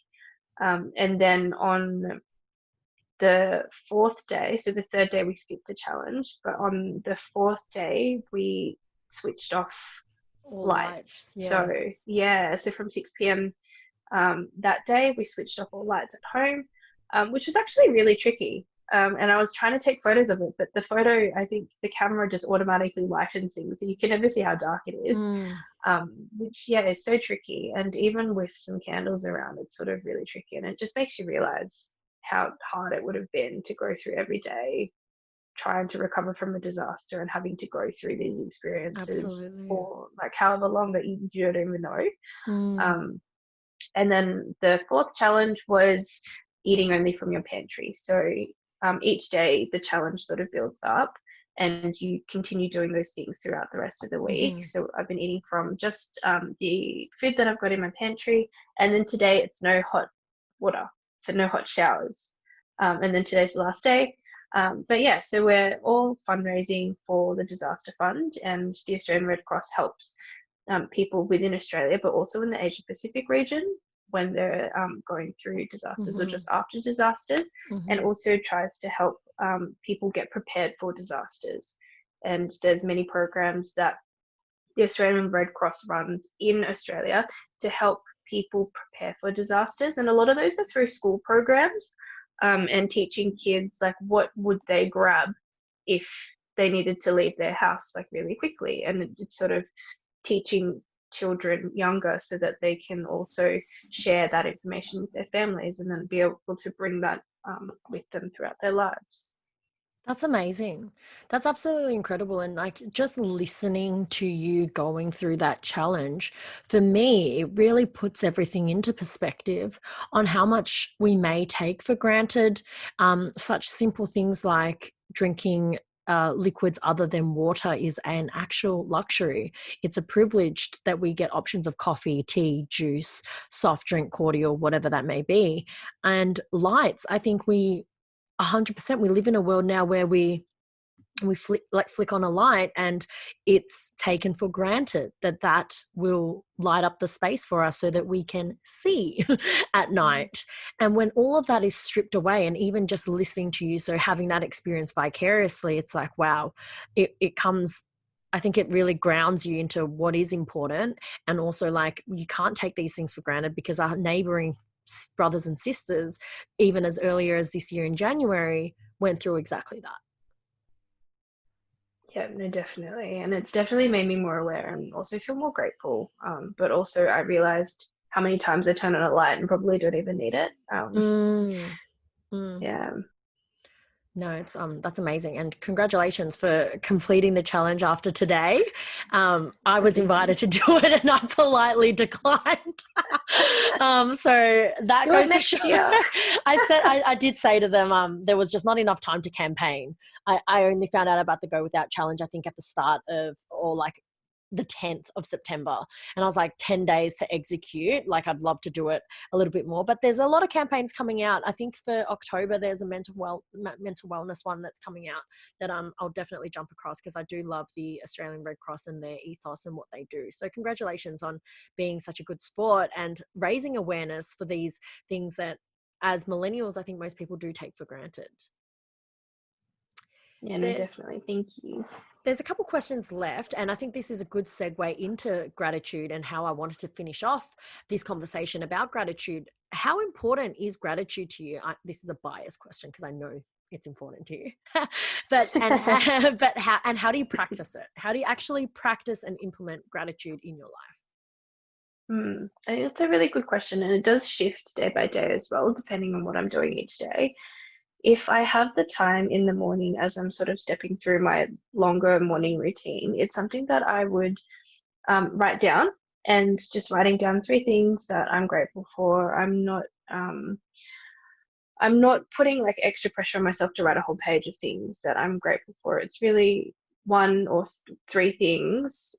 And then on the 4th day, so the 3rd day we skipped a challenge, but on the 4th day we switched off all lights. Yeah. So yeah, so from 6 p.m. That day we switched off all lights at home, which was actually really tricky. And I was trying to take photos of it, but the photo, I think the camera just automatically lightens things, so you can never see how dark it is, which, yeah, is so tricky. And even with some candles around, it's sort of really tricky. And it just makes you realize how hard it would have been to go through every day trying to recover from a disaster and having to go through these experiences for like however long that you don't even know. And then the 4th challenge was eating only from your pantry. So each day the challenge sort of builds up and you continue doing those things throughout the rest of the week. So I've been eating from just the food that I've got in my pantry, and then today it's no hot water, so no hot showers. And then today's the last day. But yeah, so we're all fundraising for the disaster fund, and the Australian Red Cross helps people within Australia, but also in the Asia Pacific region when they're going through disasters or just after disasters, and also tries to help people get prepared for disasters. And there's many programs that the Australian Red Cross runs in Australia to help people prepare for disasters. And a lot of those are through school programs, and teaching kids like what would they grab if they needed to leave their house like really quickly. And it's sort of teaching children younger so that they can also share that information with their families and then be able to bring that with them throughout their lives. That's amazing. That's absolutely incredible. And like just listening to you going through that challenge, for me, it really puts everything into perspective on how much we may take for granted. Such simple things like drinking liquids other than water is an actual luxury. It's a privilege that we get options of coffee, tea, juice, soft drink, cordial, whatever that may be. And lights, I think 100%, we live in a world now where we flick on a light and it's taken for granted that will light up the space for us so that we can see at night. And when all of that is stripped away, and even just listening to you, so having that experience vicariously, it's like, wow, it comes, I think it really grounds you into what is important. And also like, you can't take these things for granted, because our neighboring brothers and sisters, even as earlier as this year in January, went through exactly that. Yeah, no, definitely. And it's definitely made me more aware and also feel more grateful. But also I realized how many times I turn on a light and probably don't even need it. Yeah. No, it's that's amazing, and congratulations for completing the challenge after today. I was invited to do it and I politely declined. So that goes to show. I did say to them, there was just not enough time to campaign. I only found out about the Go Without challenge, I think, at the start of, or like the 10th of September. And I was like, 10 days to execute. Like, I'd love to do it a little bit more, but there's a lot of campaigns coming out. I think for October, there's a mental wellness one that's coming out that I'll definitely jump across, because I do love the Australian Red Cross and their ethos and what they do. So congratulations on being such a good sport and raising awareness for these things that, as millennials, I think most people do take for granted. Yeah, no, definitely. Thank you. There's a couple questions left, and I think this is a good segue into gratitude and how I wanted to finish off this conversation about gratitude. how important is gratitude to you? This is a biased question because I know it's important to you, but how do you practice it? How do you actually practice and implement gratitude in your life? I think it's a really good question, and it does shift day by day as well, depending on what I'm doing each day. If I have the time in the morning as I'm sort of stepping through my longer morning routine, it's something that I would write down, and just writing down 3 things that I'm grateful for. I'm not putting like extra pressure on myself to write a whole page of things that I'm grateful for. It's really 1 or 3 things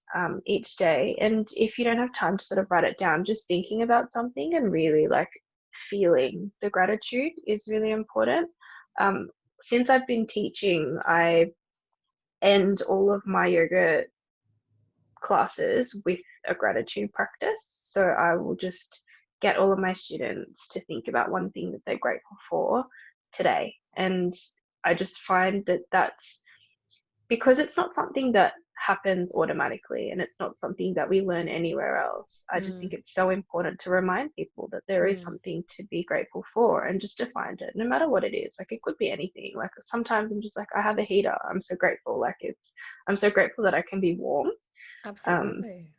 each day. And if you don't have time to sort of write it down, just thinking about something and really like feeling the gratitude is really important. Since I've been teaching, I end all of my yoga classes with a gratitude practice. So I will just get all of my students to think about one thing that they're grateful for today. And I just find that that's because it's not something that happens automatically, and it's not something that we learn anywhere else. I just think it's so important to remind people that there is something to be grateful for, and just to find it, no matter what it is. Like, it could be anything. Like, sometimes I'm just like, I have a heater. I'm so grateful. I'm so grateful that I can be warm. Absolutely.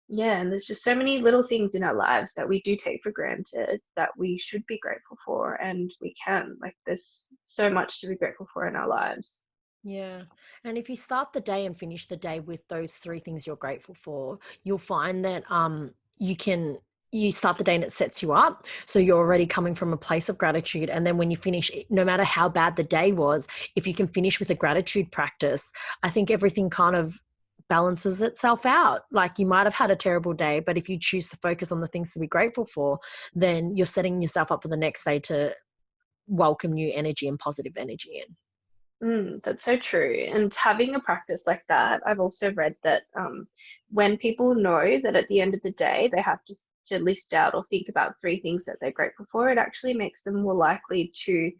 Yeah, and there's just so many little things in our lives that we do take for granted that we should be grateful for, and we can. Like, there's so much to be grateful for in our lives. Yeah. And if you start the day and finish the day with those 3 things you're grateful for, you'll find that you start the day and it sets you up. So you're already coming from a place of gratitude. And then when you finish, no matter how bad the day was, if you can finish with a gratitude practice, I think everything kind of balances itself out. Like, you might have had a terrible day, but if you choose to focus on the things to be grateful for, then you're setting yourself up for the next day to welcome new energy and positive energy in. That's so true. And having a practice like that, I've also read that when people know that at the end of the day they have to list out or think about 3 things that they're grateful for, it actually makes them more likely to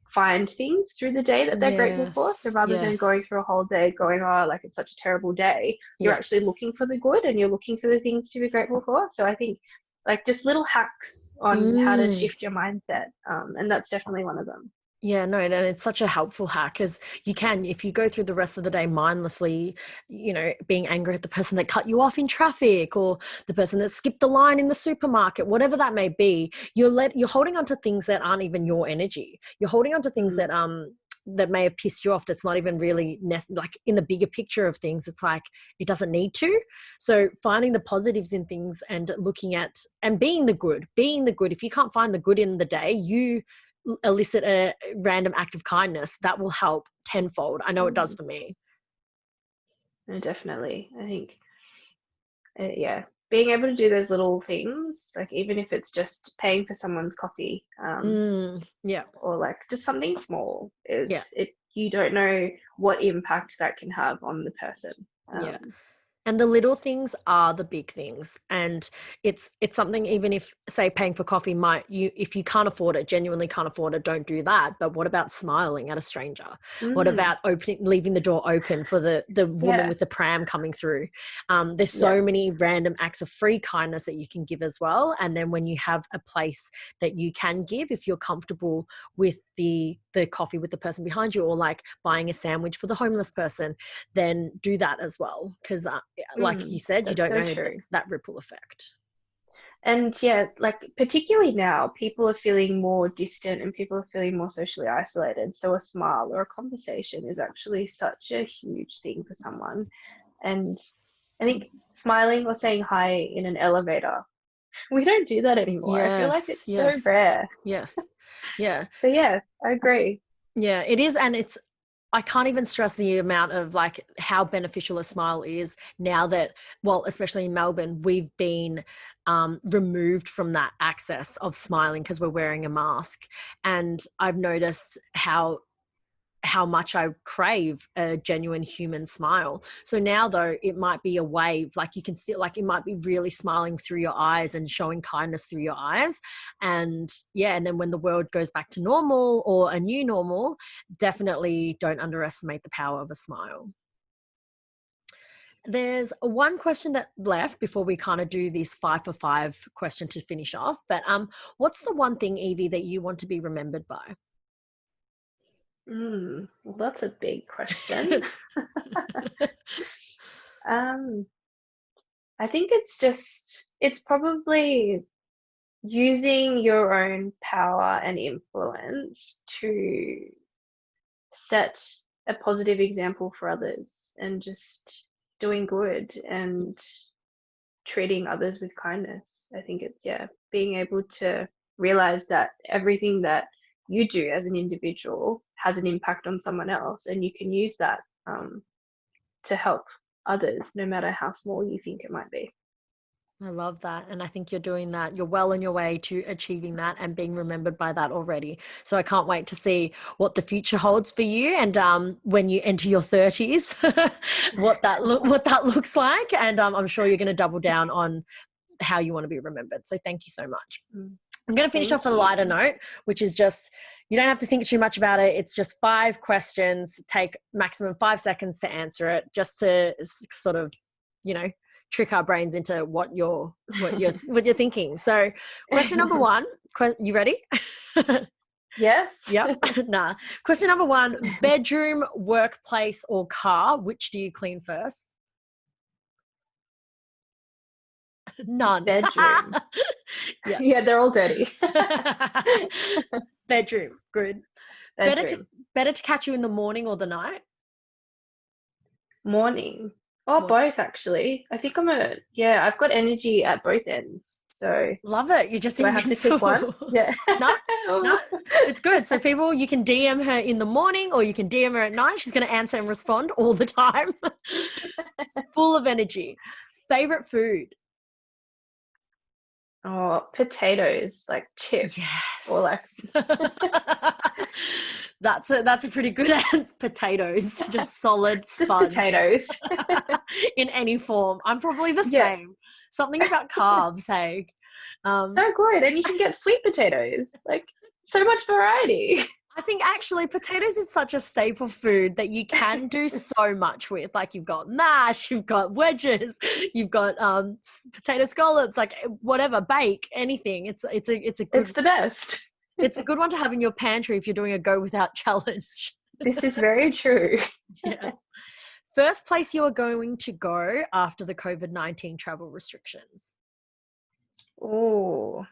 find things through the day that they're grateful for. So rather than going through a whole day going, oh, like, it's such a terrible day, you're actually looking for the good, and you're looking for the things to be grateful for. So I think, like, just little hacks on how to shift your mindset. And that's definitely one of them. Yeah, no, and it's such a helpful hack, because you can, if you go through the rest of the day mindlessly, being angry at the person that cut you off in traffic, or the person that skipped the line in the supermarket, whatever that may be, you're holding on to things that aren't even your energy. You're holding on to things that may have pissed you off. That's not even really like, in the bigger picture of things, it's like, it doesn't need to. So finding the positives in things and looking at and being the good. If you can't find the good in the day, you elicit a random act of kindness that will help tenfold. I know it does for me. No, definitely. I think, yeah, being able to do those little things, like, even if it's just paying for someone's coffee, or like just something small, you don't know what impact that can have on the person. And the little things are the big things. And it's something, even if, say, paying for coffee if you can't afford it, genuinely can't afford it, don't do that. But what about smiling at a stranger? What about leaving the door open for the woman with the pram coming through? There's so many random acts of free kindness that you can give as well. And then when you have a place that you can give, if you're comfortable with the coffee with the person behind you, or like buying a sandwich for the homeless person, then do that as well. Because like you said, you don't know that ripple effect. And yeah, like, particularly now, people are feeling more distant and people are feeling more socially isolated. So a smile or a conversation is actually such a huge thing for someone. And I think smiling or saying hi in an elevator, we don't do that anymore. I feel like it's so rare. Yes. Yeah. So yeah, I agree. Yeah, it is. And I can't even stress the amount of like how beneficial a smile is now that, well, especially in Melbourne, we've been removed from that access of smiling because we're wearing a mask. And I've noticed how much I crave a genuine human smile. So now, though, it might be a wave, like you can see, like it might be really smiling through your eyes and showing kindness through your eyes. And and then when the world goes back to normal or a new normal, definitely don't underestimate the power of a smile. There's one question that left before we kind of do this 5 for 5 question to finish off. But what's the one thing, Evie, that you want to be remembered by? Well, that's a big question. Um, I think it's probably using your own power and influence to set a positive example for others and just doing good and treating others with kindness. I think it's, yeah, being able to realize that everything that you do as an individual has an impact on someone else, and you can use that to help others, no matter how small you think it might be. I love that. And I think you're doing that. You're well on your way to achieving that and being remembered by that already. So I can't wait to see what the future holds for you. And when you enter your 30s, what that looks like. And I'm sure you're going to double down on how you want to be remembered. So thank you so much. I'm going to finish off with a lighter note, which is just, you don't have to think too much about it. It's just 5 questions, take maximum 5 seconds to answer it, just to sort of, trick our brains into what you're thinking. So question number 1, you ready? Yes. Yep. Nah. Question number 1, bedroom, workplace, or car, which do you clean first? None. Bedroom. Yeah, they're all dirty. Bedroom, good. Bedroom. Better to catch you in the morning or the night? Morning. Oh, both actually. I think I've got energy at both ends. So love it. You just do I have to pick one? Yeah. No, it's good. So people, you can DM her in the morning or you can DM her at night. She's going to answer and respond all the time. Full of energy. Favorite food? Oh, potatoes, like chips. Yes. Or like that's a pretty good answer. Potatoes, just solid spuds. potatoes. In any form. I'm probably the same. Something about carbs, hey. So good. And you can get sweet potatoes. Like, so much variety. I think actually potatoes is such a staple food that you can do so much with. Like you've got mash, you've got wedges, you've got potato scallops, like whatever, bake, anything. It's the best. It's a good one to have in your pantry if you're doing a go without challenge. This is very true. Yeah. First place you are going to go after the COVID-19 travel restrictions? Oh.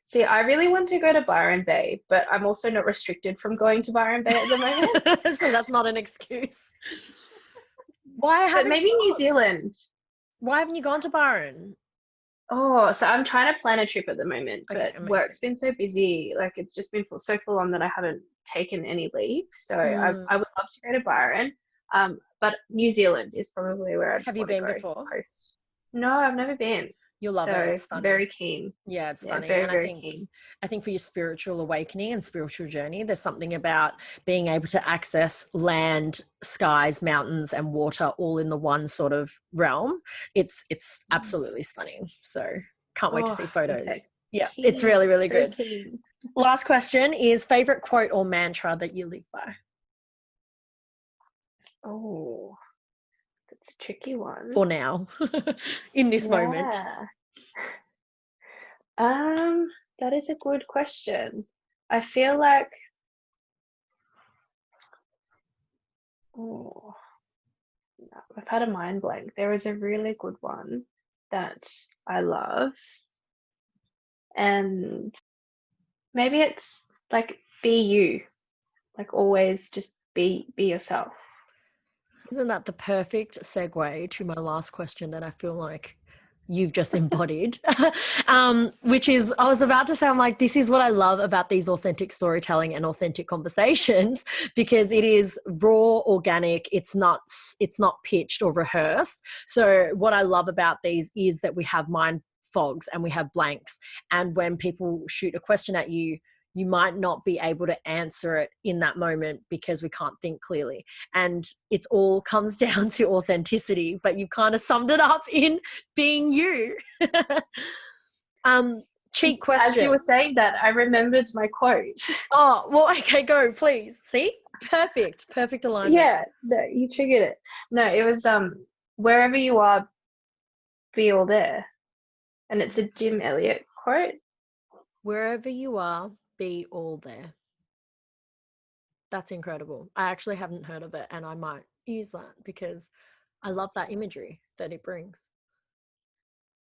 See, I really want to go to Byron Bay, but I'm also not restricted from going to Byron Bay at the moment. So that's not an excuse. Maybe New Zealand. Why haven't you gone to Byron? Oh, so I'm trying to plan a trip at the moment, Okay, but work's been so busy. Like it's just been so full on that I haven't taken any leave. So I would love to go to Byron. But New Zealand is probably where I'd Have you been before? Post. No, I've never been. You'll love it. It's stunning. Very keen. Yeah, it's stunning. Very, and very keen. I think for your spiritual awakening and spiritual journey, there's something about being able to access land, skies, mountains, and water all in the one sort of realm. It's absolutely stunning. So can't wait to see photos. Okay. Yeah, it's really, really good. Keen. Last question is favorite quote or mantra that you live by? Oh, that's a tricky one. For now, in this moment. That is a good question. I feel like, I've had a mind blank. There is a really good one that I love. And maybe it's like, be you. Like always just be yourself. Isn't that the perfect segue to my last question that I feel like you've just embodied? Which is, I was about to say, I'm like, this is what I love about these authentic storytelling and authentic conversations, because it is raw, organic. It's not pitched or rehearsed. So what I love about these is that we have mind fogs and we have blanks. And when people shoot a question at you, you might not be able to answer it in that moment because we can't think clearly. And it all comes down to authenticity, but you kind of summed it up in being you. Cheat question. As you were saying that, I remembered my quote. Oh, well, okay, go, please. See? Perfect alignment. Yeah, no, you triggered it. No, it was, wherever you are, be all there. And it's a Jim Elliot quote. Wherever you are, be all there. That's incredible. I actually haven't heard of it, and I might use that because I love that imagery that it brings.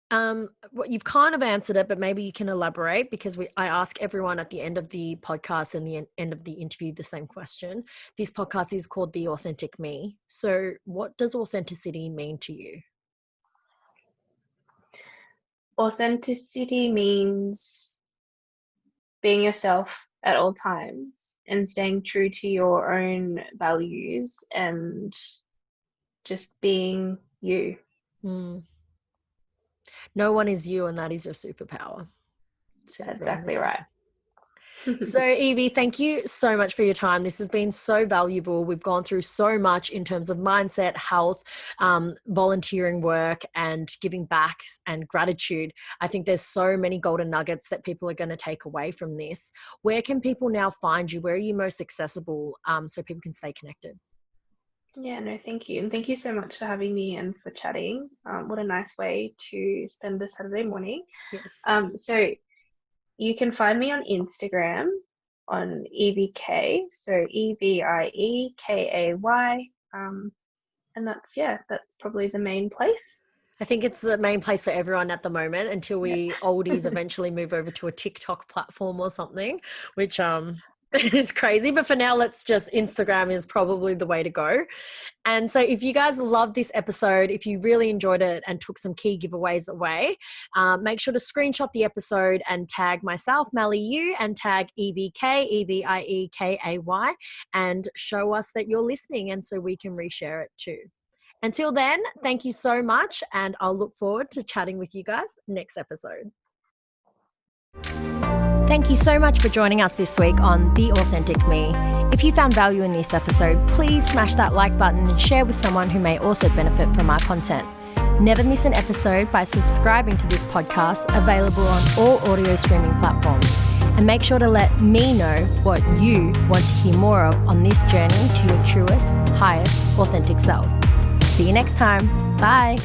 What you've kind of answered it, but maybe you can elaborate, because I ask everyone at the end of the podcast and the end of the interview the same question. This podcast is called The Authentic Me. So what does authenticity mean to you? Authenticity means being yourself at all times and staying true to your own values and just being you. No one is you, and that is your superpower. Exactly right. So Evie, thank you so much for your time. This has been so valuable. We've gone through so much in terms of mindset, health, volunteering work, and giving back and gratitude. I think there's so many golden nuggets that people are going to take away from this. Where can people now find you? Where are you most accessible, so people can stay connected? Yeah, no, thank you. And thank you so much for having me and for chatting. What a nice way to spend a Saturday morning. Yes. So you can find me on Instagram on EVK, so EVIEKAY. And that's probably the main place. I think it's the main place for everyone at the moment until we oldies eventually move over to a TikTok platform or something, which is crazy. But for now, Instagram is probably the way to go. And so if you guys loved this episode, if you really enjoyed it and took some key giveaways away, make sure to screenshot the episode and tag myself, Melly U, and tag EVK, EVIEKAY, and show us that you're listening, and so we can reshare it too. Until then, thank you so much, and I'll look forward to chatting with you guys next episode. Thank you so much for joining us this week on The Authentic Me. If you found value in this episode, please smash that like button and share with someone who may also benefit from our content. Never miss an episode by subscribing to this podcast, available on all audio streaming platforms. And make sure to let me know what you want to hear more of on this journey to your truest, highest, authentic self. See you next time. Bye.